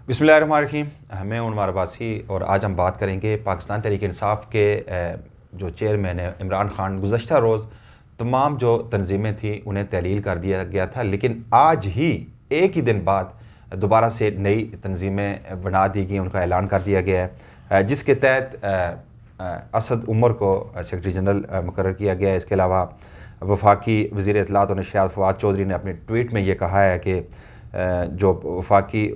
بسم اللہ الرحمن الرحیم. میں عمر عباسی اور آج ہم بات کریں گے پاکستان تحریک انصاف کے جو چیئرمین ہیں عمران خان. گزشتہ روز تمام جو تنظیمیں تھیں انہیں تحلیل کر دیا گیا تھا، لیکن آج ہی ایک ہی دن بعد دوبارہ سے نئی تنظیمیں بنا دی گئیں، ان کا اعلان کر دیا گیا ہے، جس کے تحت اسد عمر کو سیکرٹری جنرل مقرر کیا گیا ہے. اس کے علاوہ وفاقی وزیر اطلاعات و نشریات فواد چودھری نے اپنے ٹویٹ میں یہ کہا ہے کہ جو وفاقی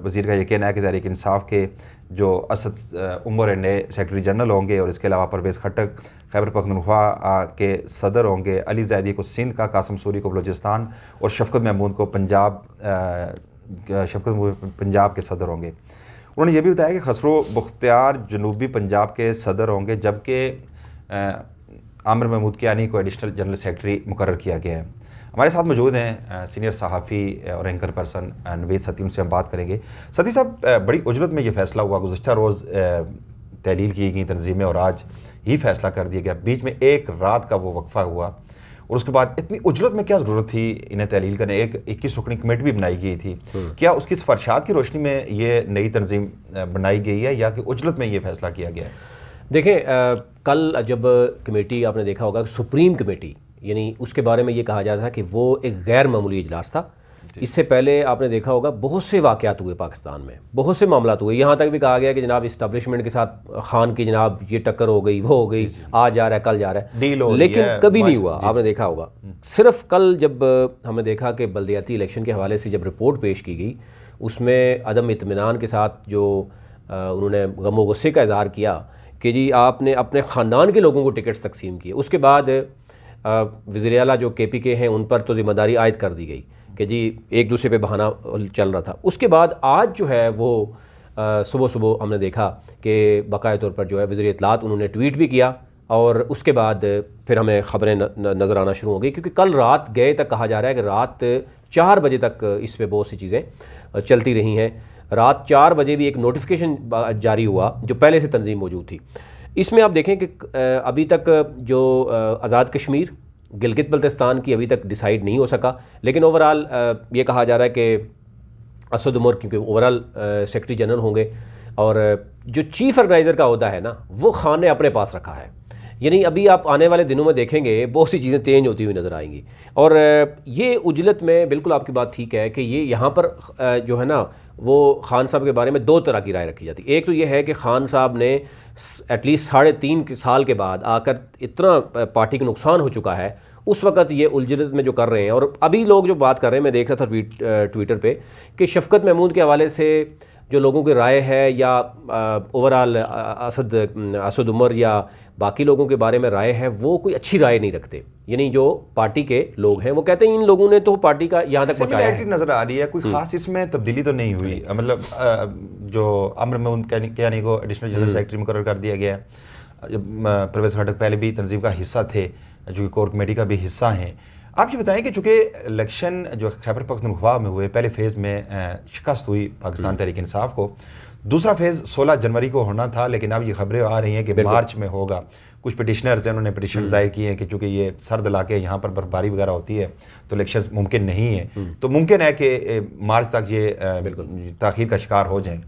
وزیر کا یہ کہنا ہے کہ تحریک انصاف کے جو اسد عمر نئے سیکرٹری جنرل ہوں گے، اور اس کے علاوہ پرویز خٹک خیبر پختونخوا کے صدر ہوں گے، علی زیدی کو سندھ کا، قاسم سوری کو بلوچستان اور شفقت محمود کو پنجاب کے صدر ہوں گے. انہوں نے یہ بھی بتایا کہ خسرو بختیار جنوبی پنجاب کے صدر ہوں گے، جبکہ عامر محمود کیانی کو ایڈیشنل جنرل سیکرٹری مقرر کیا گیا ہے. ہمارے ساتھ موجود ہیں سینئر صحافی اور اینکر پرسن نوید ستی، ان سے ہم بات کریں گے. ستی صاحب، بڑی اجرت میں یہ فیصلہ ہوا، گزشتہ روز تحلیل کی گئی تنظیمیں اور آج ہی فیصلہ کر دیا گیا. بیچ میں ایک رات کا وہ وقفہ ہوا اور اس کے بعد اتنی اجرت میں کیا ضرورت تھی انہیں تحلیل کرنے؟ ایک 21 رکنی کمیٹی بھی بنائی گئی تھی. کیا اس کی سفارشات کی روشنی میں یہ نئی تنظیم بنائی گئی ہے یا کہ اجرت میں یہ فیصلہ کیا گیا ہے؟ دیکھیں، کل جب کمیٹی آپ نے دیکھا ہوگا کہ سپریم کمیٹی، یعنی اس کے بارے میں یہ کہا جاتا تھا کہ وہ ایک غیر معمولی اجلاس تھا. اس سے پہلے آپ نے دیکھا ہوگا بہت سے واقعات ہوئے پاکستان میں، بہت سے معاملات ہوئے. یہاں تک بھی کہا گیا کہ جناب اسٹیبلشمنٹ کے ساتھ خان کی جناب یہ ٹکر ہو گئی، وہ ہو گئی، آج جا رہا ہے کل جا رہا ہے، لیکن کبھی نہیں ہوا. آپ نے دیکھا ہوگا صرف کل جب ہم نے دیکھا کہ بلدیاتی الیکشن کے حوالے سے جب رپورٹ پیش کی گئی، اس میں عدم اطمینان کے ساتھ جو انہوں نے غم و غصے کا اظہار کیا کہ جی آپ نے اپنے خاندان کے لوگوں کو ٹکٹس تقسیم کیے. اس کے بعد وزیر اعلیٰ جو کے پی کے ہیں ان پر تو ذمہ داری عائد کر دی گئی کہ جی ایک دوسرے پہ بہانہ چل رہا تھا. اس کے بعد آج جو ہے وہ صبح ہم نے دیکھا کہ باقاعدہ طور پر جو ہے وزیر اطلاعات انہوں نے ٹویٹ بھی کیا، اور اس کے بعد پھر ہمیں خبریں نظر آنا شروع ہو گئی، کیونکہ کل رات گئے تک کہا جا رہا ہے کہ رات 4 بجے تک اس پہ بہت سی چیزیں چلتی رہی ہیں. رات 4 بجے بھی ایک نوٹیفیکیشن جاری ہوا جو پہلے سے تنظیم موجود تھی. اس میں آپ دیکھیں کہ ابھی تک جو آزاد کشمیر گلگت بلتستان کی ابھی تک ڈیسائیڈ نہیں ہو سکا، لیکن اوورال یہ کہا جا رہا ہے کہ اسد عمر کیونکہ اوورال سیکرٹری جنرل ہوں گے، اور جو چیف آرگنائزر کا عہدہ ہے نا وہ خان نے اپنے پاس رکھا ہے. یعنی ابھی آپ آنے والے دنوں میں دیکھیں گے بہت سی چیزیں چینج ہوتی ہوئی نظر آئیں گی. اور یہ اجلت میں بالکل آپ کی بات ٹھیک ہے کہ یہ یہاں پر جو ہے نا وہ خان صاحب کے بارے میں 2 طرح کی رائے رکھی جاتی. ایک تو یہ ہے کہ خان صاحب نے ایٹ لیسٹ 3.5 سال کے بعد آ کر اتنا پارٹی کا نقصان ہو چکا ہے، اس وقت یہ الجھت میں جو کر رہے ہیں. اور ابھی لوگ جو بات کر رہے ہیں، میں دیکھ رہا تھا ٹویٹر پہ کہ شفقت محمود کے حوالے سے جو لوگوں کی رائے ہے یا اوورال اسد عمر یا باقی لوگوں کے بارے میں رائے ہے، وہ کوئی اچھی رائے نہیں رکھتے. یعنی جو پارٹی کے لوگ ہیں وہ کہتے ہیں ان لوگوں نے تو پارٹی کا یہاں تک پہنچایا ہے. نظر آ رہی ہے، کوئی خاص اس میں تبدیلی تو نہیں ہوئی. مطلب جو عامر محمود کیانی کو ایڈیشنل جنرل سیکرٹری مقرر کر دیا گیا ہے، پرویز خٹک پہلے بھی تنظیم کا حصہ تھے، جو کہ کور کمیٹی کا بھی حصہ ہیں. آپ یہ بتائیں کہ چونکہ الیکشن جو خیبر پختونخوا میں ہوئے، پہلے فیز میں شکست ہوئی پاکستان تحریک انصاف کو، دوسرا فیز 16 جنوری کو ہونا تھا، لیکن اب یہ خبریں آ رہی ہیں کہ مارچ میں ہوگا. کچھ پٹیشنرز ہیں، انہوں نے پٹیشن ظاہر کی ہیں کہ چونکہ یہ سرد علاقے یہاں پر برفباری وغیرہ ہوتی ہے تو الیکشنز ممکن نہیں ہیں، تو ممکن ہے کہ مارچ تک یہ تاخیر کا شکار ہو جائیں.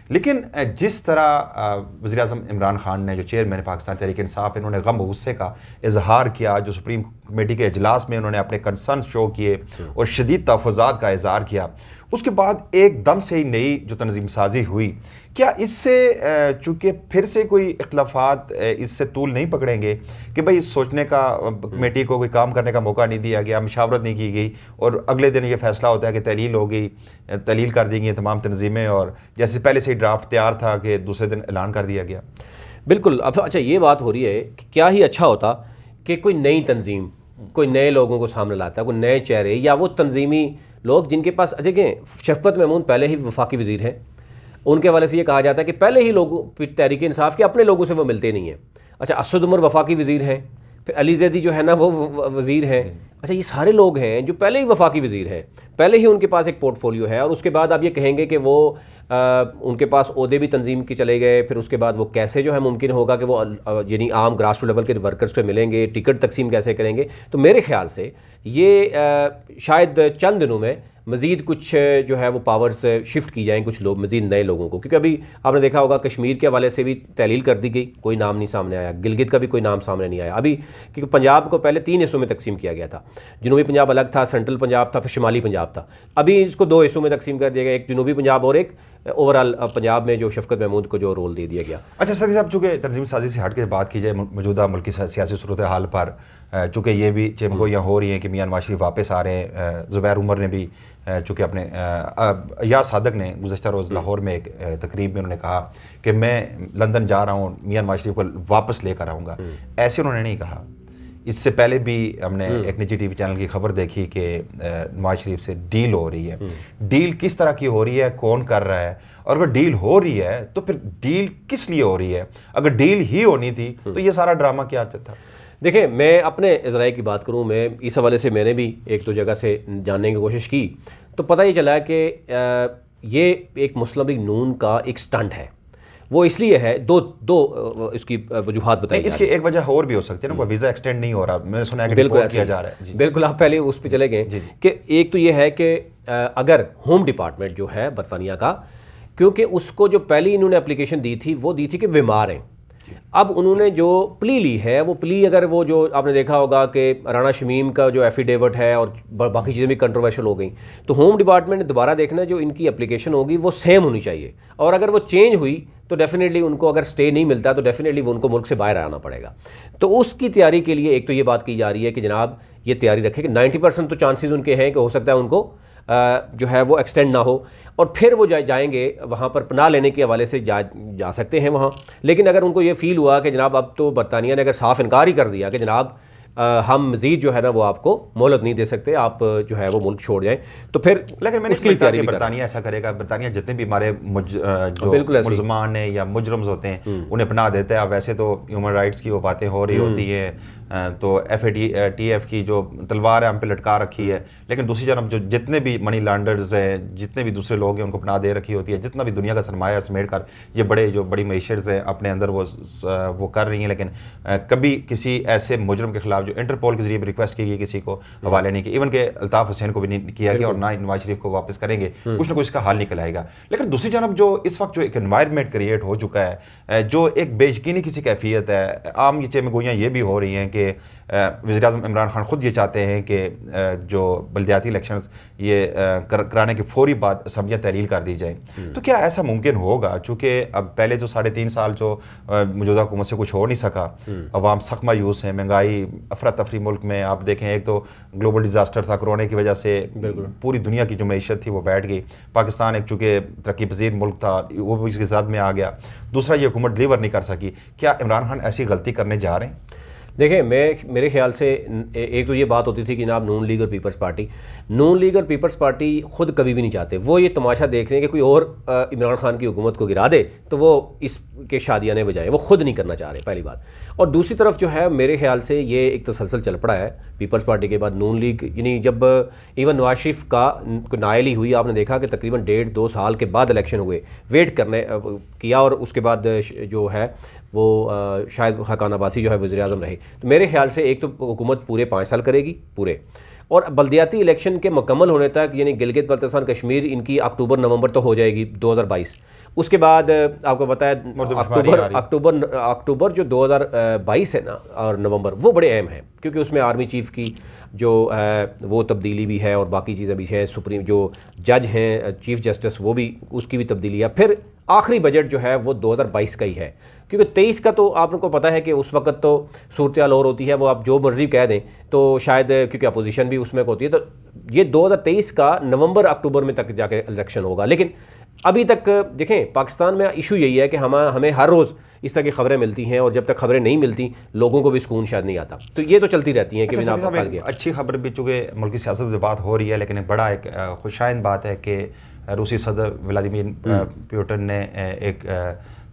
لیکن جس طرح وزیر اعظم عمران خان نے، جو چیئرمین پاکستان تحریک انصاف، انہوں نے غم و غصے کا اظہار کیا، جو سپریم کمیٹی کے اجلاس میں انہوں نے اپنے کنسرنز شو کیے اور شدید تحفظات کا اظہار کیا، اس کے بعد ایک دم سے ہی نئی جو تنظیم سازی ہوئی، کیا اس سے چونکہ پھر سے کوئی اختلافات اس سے طول نہیں پکڑیں گے کہ بھئی سوچنے کا، کمیٹی کو کوئی کام کرنے کا موقع نہیں دیا گیا، مشاورت نہیں کی گئی، اور اگلے دن یہ فیصلہ ہوتا ہے کہ تحلیل ہو گئی، تحلیل کر دی گئی تمام تنظیمیں، اور جیسے پہلے سے ہی ڈرافٹ تیار تھا کہ دوسرے دن اعلان کر دیا گیا؟ بالکل. اب اچھا یہ بات ہو رہی ہے کہ کیا ہی اچھا ہوتا کہ کوئی نئی تنظیم کوئی نئے لوگوں کو سامنے لاتا ہے، کوئی نئے چہرے یا وہ تنظیمی لوگ جن کے پاس، دیکھیں شفقت محمود پہلے ہی وفاقی وزیر ہیں، ان کے حوالے سے یہ کہا جاتا ہے کہ پہلے ہی لوگوں تحریک انصاف کے اپنے لوگوں سے وہ ملتے نہیں ہیں. اچھا اسد عمر وفاقی وزیر ہیں، پھر علی زیدی جو ہے نا وہ وزیر ہیں. اچھا یہ سارے لوگ ہیں جو پہلے ہی وفاقی وزیر ہیں، پہلے ہی ان کے پاس ایک پورٹ فولیو ہے، اور اس کے بعد آپ یہ کہیں گے کہ وہ ان کے پاس عہدے بھی تنظیم کے چلے گئے، پھر اس کے بعد وہ کیسے جو ہے ممکن ہوگا کہ وہ یعنی عام گراس روٹ لیول کے ورکرز سے ملیں گے، ٹکٹ تقسیم کیسے کریں گے؟ تو میرے خیال سے یہ شاید چند دنوں میں مزید کچھ جو ہے وہ پاورز شفٹ کی جائیں کچھ لوگ مزید نئے لوگوں کو، کیونکہ ابھی آپ نے دیکھا ہوگا کشمیر کے حوالے سے بھی تحلیل کر دی گئی، کوئی نام نہیں سامنے آیا، گلگت کا بھی کوئی نام سامنے نہیں آیا ابھی، کیونکہ پنجاب کو پہلے 3 حصوں میں تقسیم کیا گیا تھا، جنوبی پنجاب الگ تھا، سینٹرل پنجاب تھا، پھر شمالی پنجاب تھا، ابھی اس کو 2 حصوں میں تقسیم کر دیا گیا، ایک جنوبی پنجاب اور ایک اوور آل پنجاب میں جو شفقت محمود کو جو رول دے دیا گیا۔ اچھا سعدی صاحب، چونکہ تنظیم سازی سے ہٹ کے بات کی جائے موجودہ ملکی سیاسی صورتحال پر، چونکہ یہ بھی چمگویاں ہو رہی ہیں کہ میاں نواز شریف واپس آ رہے ہیں، زبیر عمر نے بھی چونکہ اپنے ایاز صادق نے گزشتہ روز لاہور میں ایک تقریب میں انہوں نے کہا کہ میں لندن جا رہا ہوں، میاں نواز شریف کو واپس لے کر آؤں گا، ایسے انہوں نے نہیں کہا۔ اس سے پہلے بھی ہم نے ایک نجی ٹی وی چینل کی خبر دیکھی کہ نواز شریف سے ڈیل ہو رہی ہے، ڈیل کس طرح کی ہو رہی ہے، کون کر رہا ہے، اور اگر ڈیل ہو رہی ہے تو پھر ڈیل کس لیے ہو رہی ہے؟ اگر ڈیل ہی ہونی تھی تو یہ سارا ڈرامہ کیا تھا؟ دیکھیں، میں اپنے ذرائع کی بات کروں، میں اس حوالے سے میں نے بھی ایک دو جگہ سے جاننے کی کوشش کی تو پتہ یہ چلا کہ یہ ایک مسلم لیگ نون کا ایک سٹنٹ ہے۔ وہ اس لیے ہے، دو اس کی وجوہات بتائی اس کی ایک وجہ اور بھی ہو سکتی ہے نا، ویزا ایکسٹینڈ نہیں ہو رہا، میں نے سنا ہے کہ ڈیپورٹ کیا جا رہا ہے۔ بالکل، آپ پہلے اس پہ چلے گئے کہ ایک تو یہ ہے کہ اگر ہوم ڈپارٹمنٹ جو ہے برطانیہ کا، کیونکہ اس کو جو پہلی انہوں نے اپلیکیشن دی تھی وہ دی تھی کہ بیمار ہیں، اب انہوں نے جو پلی لی ہے وہ پلی، اگر وہ جو آپ نے دیکھا ہوگا کہ رانا شمیم کا جو ایفیڈیوٹ ہے اور باقی چیزیں بھی کنٹروورشل ہو گئیں، تو ہوم ڈپارٹمنٹ نے دوبارہ دیکھنا جو ان کی اپلیکیشن ہوگی وہ سیم ہونی چاہیے، اور اگر وہ چینج ہوئی تو ڈیفینیٹلی ان کو اگر سٹے نہیں ملتا تو ڈیفینیٹلی وہ ان کو ملک سے باہر آنا پڑے گا۔ تو اس کی تیاری کے لیے ایک تو یہ بات کی جا رہی ہے کہ جناب یہ تیاری رکھے کہ 90% تو چانسز ان کے ہیں کہ ہو سکتا ہے ان کو جو ہے وہ ایکسٹینڈ نہ ہو، اور پھر وہ جائیں گے وہاں پر پناہ لینے کے حوالے سے جا سکتے ہیں وہاں۔ لیکن اگر ان کو یہ فیل ہوا کہ جناب اب تو برطانیہ نے اگر صاف انکار ہی کر دیا کہ جناب ہم مزید جو ہے نا وہ آپ کو مہلت نہیں دے سکتے، آپ جو ہے وہ ملک چھوڑ جائیں، تو پھر لیکن میں نہیں سمجھتا کہ برطانیہ ایسا کرے گا۔ برطانیہ جتنے بھی ہمارے جو ملزمان ہیں یا مجرمز ہوتے ہیں انہیں پناہ دیتا ہے۔ اب ویسے تو ہیومن رائٹس کی وہ باتیں ہو رہی ہوتی ہیں، تو FATF کی جو تلوار ہے ہم پہ لٹکا رکھی ہے، لیکن دوسری جانب جو جتنے بھی منی لانڈرز ہیں، جتنے بھی دوسرے لوگ ہیں، ان کو پناہ دے رکھی ہوتی ہے، جتنا بھی دنیا کا سرمایہ سمیٹ کر یہ بڑی معیشتیں ہیں اپنے اندر وہ کر رہی ہیں، لیکن کبھی کسی ایسے مجرم کے خلاف جو انٹرپول کے ذریعے بھی ریکویسٹ کی گئی کسی کو حوالے نہیں کیا، ایون کہ الطاف حسین کو بھی نہیں کیا گیا، اور نہ نواز شریف کو واپس کریں گے، کچھ نہ کچھ اس کا حل نکل آئے گا۔ لیکن دوسری جانب جو اس وقت جو ایک انوائرمنٹ کریٹ ہو چکا ہے، جو ایک بے یقینی کسی کیفیت ہے، عام یہ چمگویاں یہ بھی ہو رہی ہیں کہ وزیر اعظم عمران خان خود یہ چاہتے ہیں کہ جو بلدیاتی الیکشنز یہ کرانے کے فوری بعد اسمبلیاں تحلیل کر دی جائیں، تو کیا ایسا ممکن ہوگا؟ چونکہ اب پہلے جو 3.5 سال جو موجودہ حکومت سے کچھ ہو نہیں سکا، عوام سخت مایوس ہیں، مہنگائی، افراتفری ملک میں، آپ دیکھیں ایک تو گلوبل ڈیزاسٹر تھا، کورونا کی وجہ سے پوری دنیا کی جو معیشت تھی وہ بیٹھ گئی، پاکستان ایک چونکہ ترقی پذیر ملک تھا وہ بھی اس کے زد میں آ گیا، دوسرا یہ حکومت ڈلیور نہیں کر سکی۔ کیا عمران خان ایسی غلطی کرنے جا رہے ہیں؟ دیکھیں، میرے خیال سے ایک تو یہ بات ہوتی تھی کہ جناب نون لیگ اور پیپلز پارٹی خود کبھی بھی نہیں چاہتے، وہ یہ تماشا دیکھ رہے ہیں کہ کوئی اور عمران خان کی حکومت کو گرا دے تو وہ اس کے شادیانے بجائے، وہ خود نہیں کرنا چاہ رہے، پہلی بات۔ اور دوسری طرف جو ہے میرے خیال سے یہ ایک تسلسل چل پڑا ہے پیپلز پارٹی کے بعد نون لیگ، یعنی جب ایون نواز شریف کا نائلی ہوئی، آپ نے دیکھا کہ تقریباً 1.5-2 سال کے بعد الیکشن ہوئے، ویٹ کرنے کیا، اور اس کے بعد جو ہے وہ شاید خاقان عباسی جو ہے وزیر اعظم رہے۔ تو میرے خیال سے ایک تو حکومت پورے 5 سال کرے گی پورے، اور بلدیاتی الیکشن کے مکمل ہونے تک، یعنانی گلگت بلتستان کشمیر ان کی اکتوبر-نومبر تو ہو جائے گی 2022، اس کے بعد آپ کو پتہ ہے اکتوبر جو 2022 ہے نا اور نومبر، وہ بڑے اہم ہیں، کیونکہ اس میں آرمی چیف کی جو ہے وہ تبدیلی بھی ہے اور باقی چیزیں بھی ہیں، سپریم جو جج ہیں چیف جسٹس وہ بھی، اس کی بھی تبدیلی ہے۔ پھر آخری بجٹ جو ہے وہ 2022 کا ہی ہے، کیونکہ 23 کا تو آپ کو پتہ ہے کہ اس وقت تو صورتحال اور ہوتی ہے، وہ آپ جو مرضی کہہ دیں تو شاید، کیونکہ اپوزیشن بھی اس میں ہوتی ہے، تو یہ 2023 کا نومبر-اکتوبر میں تک جا کے الیکشن ہوگا۔ لیکن ابھی تک دیکھیں پاکستان میں ایشو یہی ہے کہ ہمیں ہر روز اس طرح کی خبریں ملتی ہیں، اور جب تک خبریں نہیں ملتی لوگوں کو بھی سکون شاید نہیں آتا، تو یہ تو چلتی رہتی ہیں کہ اچھی خبر بھی، چونکہ ملکی سیاست میں بات ہو رہی ہے، لیکن بڑا ایک خوشائند بات ہے کہ روسی صدر ولادیمیر پیوٹن نے ایک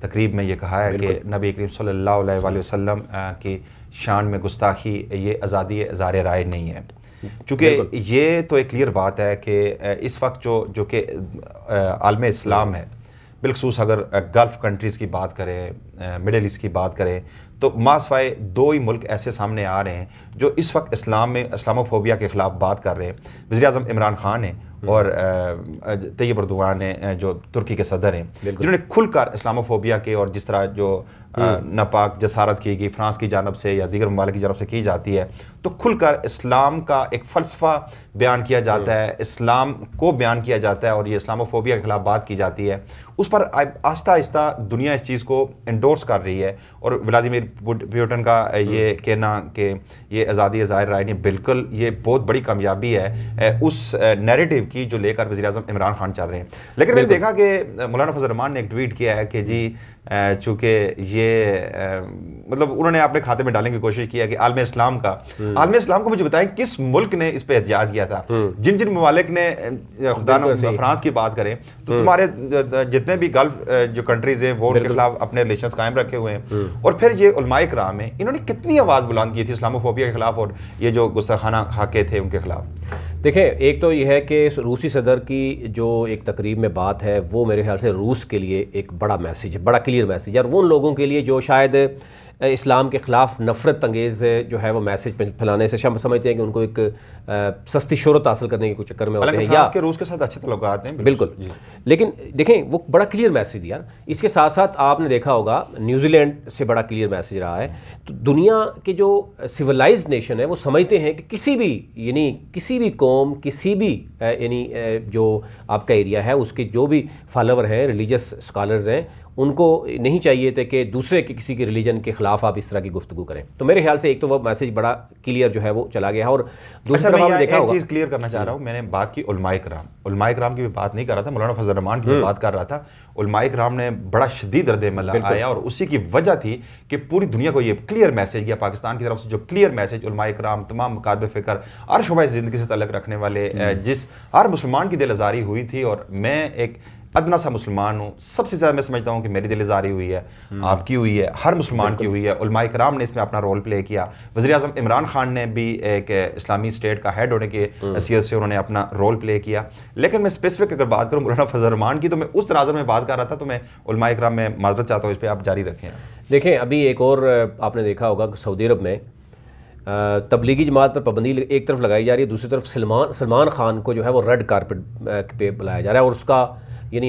تقریب میں یہ کہا ہے کہ نبی کریم صلی اللہ علیہ وسلم کی شان میں گستاخی یہ آزادی اظہار رائے نہیں ہے، چونکہ یہ تو ایک کلیئر بات ہے کہ اس وقت جو کہ عالم اسلام ہے، بالخصوص اگر گلف کنٹریز کی بات کریں، مڈل ایسٹ کی بات کریں، تو ماسوائے 2 ہی ملک ایسے سامنے آ رہے ہیں جو اس وقت اسلام میں اسلاموفوبیا کے خلاف بات کر رہے ہیں. وزیر اعظم عمران خان ہیں اور طیب اردوغان ہیں جو ترکی کے صدر ہیں, جنہوں نے کھل کر اسلاموفوبیا کے اور جس طرح جو ناپاک جسارت کی گئی فرانس کی جانب سے یا دیگر ممالک کی جانب سے کی جاتی ہے, تو کھل کر اسلام کا ایک فلسفہ بیان کیا جاتا ہے, اسلام کو بیان کیا جاتا ہے اور یہ اسلاموفوبیا کے خلاف بات کی جاتی ہے. اس پر آہستہ آہستہ دنیا اس چیز کو انڈورس کر رہی ہے, اور ولادیمیر پوٹن کا یہ کہنا کہ یہ آزادی ظاہر رائے نہیں, بالکل یہ بہت بڑی کامیابی ہے اس نیریٹو کی جو لے کر وزیر اعظم عمران خان چل رہے ہیں. لیکن میں نے دیکھا کہ مولانا فضل الرحمان نے ایک ٹویٹ کیا ہے کہ جی چونکہ یہ مطلب انہوں نے اپنے کھاتے میں ڈالنے کی کوشش کی ہے کہ عالم اسلام کو مجھے بتائیں کس ملک نے اس پہ احتجاج کیا تھا. جن ممالک نے خدا نہ فرانس کی بات کریں تو تمہارے جتنے بھی گلف جو کنٹریز ہیں وہ ان کے خلاف اپنے ریلیشنز قائم رکھے ہوئے ہیں, اور پھر یہ علماء کرام ہیں, انہوں نے کتنی آواز بلند کی تھی اسلاموفوبیا کے خلاف اور یہ جو گستاخانہ خاکے تھے ان کے خلاف. دیکھیں, ایک تو یہ ہے کہ روسی صدر کی جو ایک تقریب میں بات ہے وہ میرے خیال سے روس کے لیے ایک بڑا میسیج ہے, بڑا کلیئر میسیج ہے, اور وہ ان لوگوں کے لیے جو شاید اسلام کے خلاف نفرت انگیز جو ہے وہ میسیج پھیلانے سے سمجھتے ہیں کہ ان کو ایک سستی شہرت حاصل کرنے کے کچھ چکر میں ہوتے ہیں, یا روس کے ساتھ اچھے تعلقات ہیں بالکل. لیکن دیکھیں وہ بڑا کلیئر میسیج یار. اس کے ساتھ ساتھ آپ نے دیکھا ہوگا نیوزی لینڈ سے بڑا کلیئر میسیج رہا ہے. تو دنیا کے جو سویلائزڈ نیشن ہے وہ سمجھتے ہیں کہ کسی بھی قوم, کسی بھی جو آپ کا ایریا ہے اس کے جو بھی فالوور ہیں, ریلیجس اسکالرز ہیں, ان کو نہیں چاہیے تھے کہ دوسرے کے کسی کے ریلیجن کے خلاف آپ اس طرح کی گفتگو کریں. تو میرے خیال سے ایک تو وہ میسیج بڑا کلیئر جو ہے وہ چلا گیا ہے. اور دوسری طرف آپ نے دیکھا ہوگا, ایک چیز کلیئر کرنا چاہ رہا ہوں, میں نے بات کی علماء کرام کی بھی بات نہیں کر رہا تھا, مولانا فضل الرحمان کی بھی بات کر رہا تھا. علماء کرام نے بڑا شدید رد عمل آیا اور اسی کی وجہ تھی کہ پوری دنیا کو یہ کلیئر میسیج گیا پاکستان کی طرف سے, جو کلیئر میسیج علماء کرام, تمام مکاتب فکر, ہر شعبہ زندگی سے تعلق رکھنے والے, جس ہر مسلمان کی دل آزاری ہوئی تھی. اور میں ایک ادنا سا مسلمان ہوں, سب سے زیادہ میں سمجھتا ہوں کہ میری دل آزاری ہوئی ہے, آپ کی ہوئی ہے, ہر مسلمان کی ہوئی ہے. علماء کرام نے اس میں اپنا رول پلے کیا. وزیر اعظم عمران خان نے بھی ایک اسلامی اسٹیٹ کا ہیڈ ہونے کی حیثیت سے انہوں نے اپنا رول پلے کیا. لیکن میں اسپیسیفک اگر بات کروں مولانا فضل الرحمان کی, تو میں اس تناظر میں بات کر رہا تھا, تو میں علماء کرام میں معذرت چاہتا ہوں, اس پہ آپ جاری رکھیں. دیکھیں ابھی ایک اور آپ نے دیکھا ہوگا کہ سعودی عرب میں تبلیغی جماعت پر پابندی ایک طرف لگائی جا رہی ہے, دوسری طرف سلمان خان کو جو ہے وہ ریڈ کارپٹ پہ بلایا جا رہا ہے, اور اس کا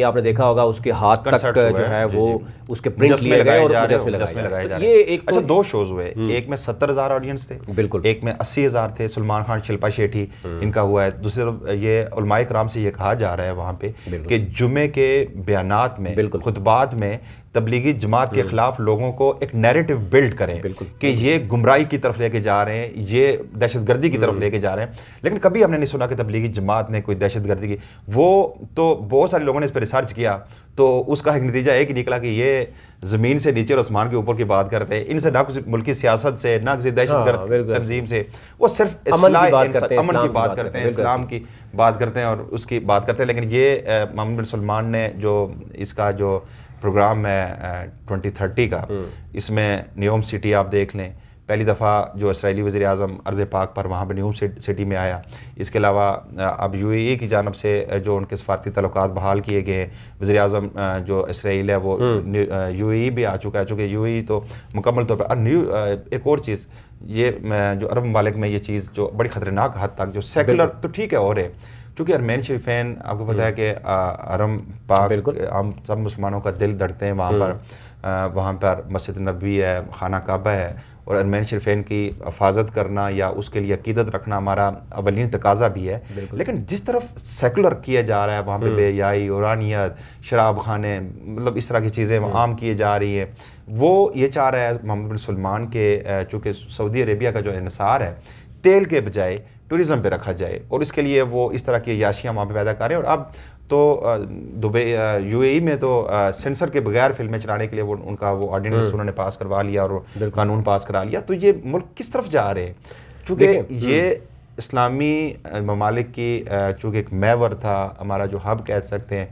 آپ نے دیکھا ہوگا اس کے ہاتھ تک جو ہے وہ اس کے پرنٹ لیے گئے اور مجسمے لگائے جا رہے ہیں. یہ ایک اچھا 2 شوز ہوئے, ایک میں 70,000 آڈینس تھے, بالکل, ایک میں 80,000 تھے. سلمان خان, شلپا شیٹھی ان کا ہوا ہے. دوسری طرف یہ علماء کرام سے یہ کہا جا رہا ہے وہاں پہ کہ جمعے کے بیانات میں, خطبات میں تبلیغی جماعت کے خلاف لوگوں کو ایک نیریٹو بلڈ کریں کہ یہ گمراہی کی طرف لے کے جا رہے ہیں, یہ دہشت گردی کی طرف لے کے جا رہے ہیں. لیکن کبھی ہم نے نہیں سنا کہ تبلیغی جماعت نے کوئی دہشت گردی کی. وہ تو بہت سارے لوگوں نے اس پہ ریسرچ کیا, تو اس کا ایک نتیجہ ایک نکلا کہ یہ زمین سے نیچے اور آسمان کے اوپر کی بات کرتے ہیں. ان سے نہ کسی ملکی سیاست سے, نہ کسی دہشت گرد تنظیم سے, وہ صرف اصلاح امن کی بات کرتے ہیں, اسلام کی بات کرتے ہیں اور اس کی بات کرتے ہیں. لیکن یہ محمد بن سلمان نے جو اس کا جو پروگرام ہے 2030 کا, اس میں نیوم سٹی آپ دیکھ لیں, پہلی دفعہ جو اسرائیلی وزیر اعظم ارض پاک پر وہاں پہ نیوم سٹی میں آیا. اس کے علاوہ اب یو اے ای کی جانب سے جو ان کے سفارتی تعلقات بحال کیے گئے ہیں, وزیر اعظم جو اسرائیل ہے وہ یو اے ای بھی آ چکا ہے, چونکہ یو اے ای تو مکمل طور پر ایک اور چیز, یہ جو عرب ممالک میں یہ چیز جو بڑی خطرناک حد تک جو سیکولر تو ٹھیک ہے اور ہے, چونکہ ارمین شریفین آپ کو پتہ ہے کہ حرم پاک ہم سب مسلمانوں کا دل دھڑکتے ہیں وہاں پر مسجد نبوی ہے, خانہ کعبہ ہے, اور ارمین شریفین کی حفاظت کرنا یا اس کے لیے عقیدت رکھنا ہمارا اولین تقاضا بھی ہے. لیکن جس طرف سیکولر کیا جا رہا ہے وہاں پہ بے حیائی, اورانیت, شراب خانے, مطلب اس طرح کی چیزیں عام کیے جا رہی ہیں, وہ یہ چاہ رہا ہے محمد بن سلمان کے چونکہ سعودی عربیہ کا جو انحصار ہے تیل کے بجائے ٹورزم پہ رکھا جائے, اور اس کے لیے وہ اس طرح کی عیاشیاں وہاں پہ پیدا کر رہے ہیں. اور اب تو دبئی یو اے ای میں تو سینسر کے بغیر فلمیں چلانے کے لیے وہ ان کا وہ آرڈیننس انہوں نے پاس کروا لیا اور قانون پاس کرا لیا. تو یہ ملک کس طرف جا رہے ہیں, چونکہ یہ اسلامی ممالک کی چونکہ ایک محور تھا, ہمارا جو ہب کہہ سکتے ہیں,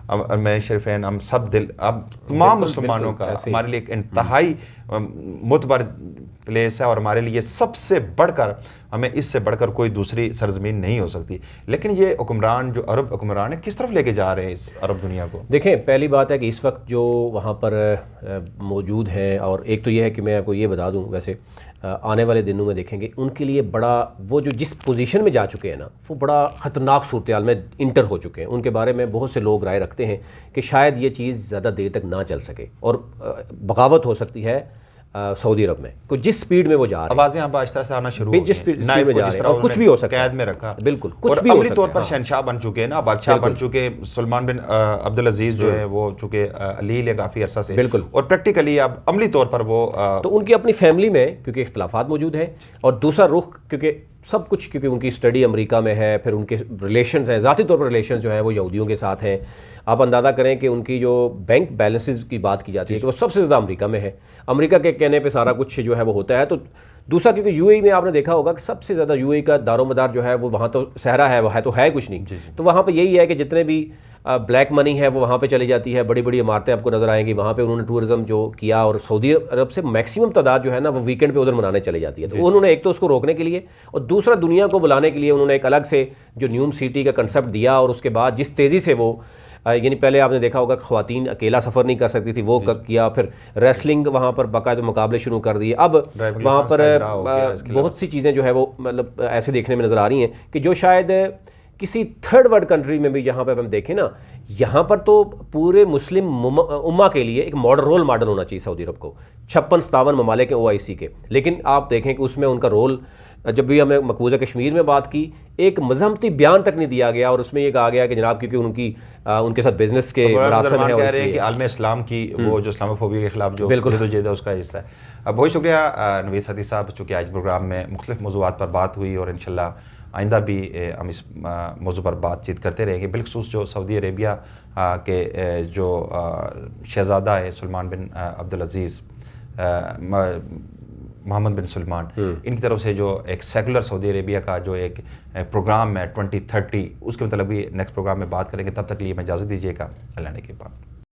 ارمین شریفین, ہم سب دل, اب تمام مسلمانوں کا ہمارے لیے ایک انتہائی معتبر پلیس ہے, اور ہمارے لیے سب سے بڑھ کر ہمیں اس سے بڑھ کر کوئی دوسری سرزمین نہیں ہو سکتی. لیکن یہ حکمران جو عرب حکمران ہیں کس طرف لے کے جا رہے ہیں اس عرب دنیا کو؟ دیکھیں پہلی بات ہے کہ اس وقت جو وہاں پر موجود ہیں، اور ایک تو یہ ہے کہ میں آپ کو یہ بتا دوں ویسے آنے والے دنوں میں دیکھیں گے ان کے لیے بڑا وہ جو جس پوزیشن میں جا چکے ہیں نا وہ بڑا خطرناک صورتحال میں انٹر ہو چکے ہیں. ان کے بارے میں بہت سے لوگ رائے رکھتے ہیں کہ شاید یہ چیز زیادہ دیر تک نہ چل سکے اور بغاوت ہو سکتی ہے سعودی عرب میں کو جس سپیڈ میں وہ جا رہے ہیں. آوازیں اب آہستہ آہستہ آنا شروع ہو جس سپیڈ میں جا رہے ہیں اور کچھ بھی ہو سکتا ہے، قید میں رکھا بالکل اور کچھ بھی ہو عملی سکتا طور ہے. پر شہنشاہ بن چکے ہیں نا، بادشاہ بن چکے. سلمان بن عبدالعزیز جو ہیں وہ چونکہ علیل ہے کافی عرصہ سے، بالکل، اور پریکٹیکلی اب عملی طور پر وہ تو ان کی اپنی فیملی میں کیونکہ اختلافات موجود ہیں، اور دوسرا رخ کیونکہ سب کچھ کیونکہ ان کی اسٹڈی امریکہ میں ہے، پھر ان کے ریلیشنز ہیں، ذاتی طور پر ریلیشنز جو ہیں وہ یہودیوں کے ساتھ ہیں. آپ اندازہ کریں کہ ان کی جو بینک بیلنسز کی بات کی جاتی ہے کہ وہ سب سے زیادہ امریکہ میں ہے، امریکہ کے کہنے پہ سارا کچھ جو ہے وہ ہوتا ہے. تو دوسرا کیونکہ یو اے ای میں آپ نے دیکھا ہوگا کہ سب سے زیادہ یو اے ای کا دار و مدار جو ہے وہ وہاں تو صحرا ہے، وہ ہے تو ہے کچھ نہیں. تو وہاں پہ یہی ہے کہ جتنے بھی بلیک منی ہے وہ وہاں پہ چلی جاتی ہے، بڑی بڑی عمارتیں آپ کو نظر آئیں گی وہاں پہ. انہوں نے ٹورزم جو کیا اور سعودی عرب سے میکسیمم تعداد جو ہے نا وہ ویکینڈ پہ ادھر منانے چلی جاتی ہے. تو انہوں نے ایک تو اس کو روکنے کے لیے اور دوسرا دنیا کو بلانے کے لیے انہوں نے ایک الگ سے جو نیوم سٹی کا کنسیپٹ دیا، اور اس کے بعد جس تیزی سے وہ یعنی پہلے آپ نے دیکھا ہوگا کہ خواتین اکیلا سفر نہیں کر سکتی تھی، وہ کیا. پھر ریسلنگ وہاں پر باقاعدہ مقابلے شروع کر دیے. اب وہاں پر بہت سی چیزیں جو ہے وہ مطلب ایسے دیکھنے میں نظر آ رہی ہیں کہ جو شاید کسی تھرڈ ورلڈ کنٹری میں بھی جہاں پہ ہم دیکھیں نا، یہاں پر تو پورے مسلم امہ کے لیے ایک رول ماڈل ہونا چاہیے سعودی عرب کو. 56-57 ممالک ہیں OIC کے، لیکن آپ دیکھیں کہ اس میں ان کا رول جب بھی ہمیں مقبوضہ کشمیر میں بات کی ایک مزاحمتی بیان تک نہیں دیا گیا، اور اس میں یہ کہا گیا کہ جناب کیونکہ ان کے ساتھ بزنس کے مراسم ہیں، کہہ رہے ہیں کہ عالم اسلام کی وہ جو اسلاموفوبیا کے خلاف جو جدوجہد ہے اس کا حصہ ہے. بہت شکریہ نوید سعدی صاحب، چونکہ آج پروگرام میں مختلف موضوعات پر بات ہوئی اور انشاءاللہ آئندہ بھی ہم اس موضوع پر بات چیت کرتے رہیں گے. بالخصوص جو سعودی عربیہ کے جو شہزادہ ہیں سلمان بن عبدالعزیز محمد بن سلمان، ان کی طرف سے جو ایک سیکولر سعودی عربیہ کا جو ایک پروگرام ہے 2030، اس کے متعلق بھی نیکسٹ پروگرام میں بات کریں گے. تب تک لیے میں اجازت دیجیے گا. اللہ نے کے بعد.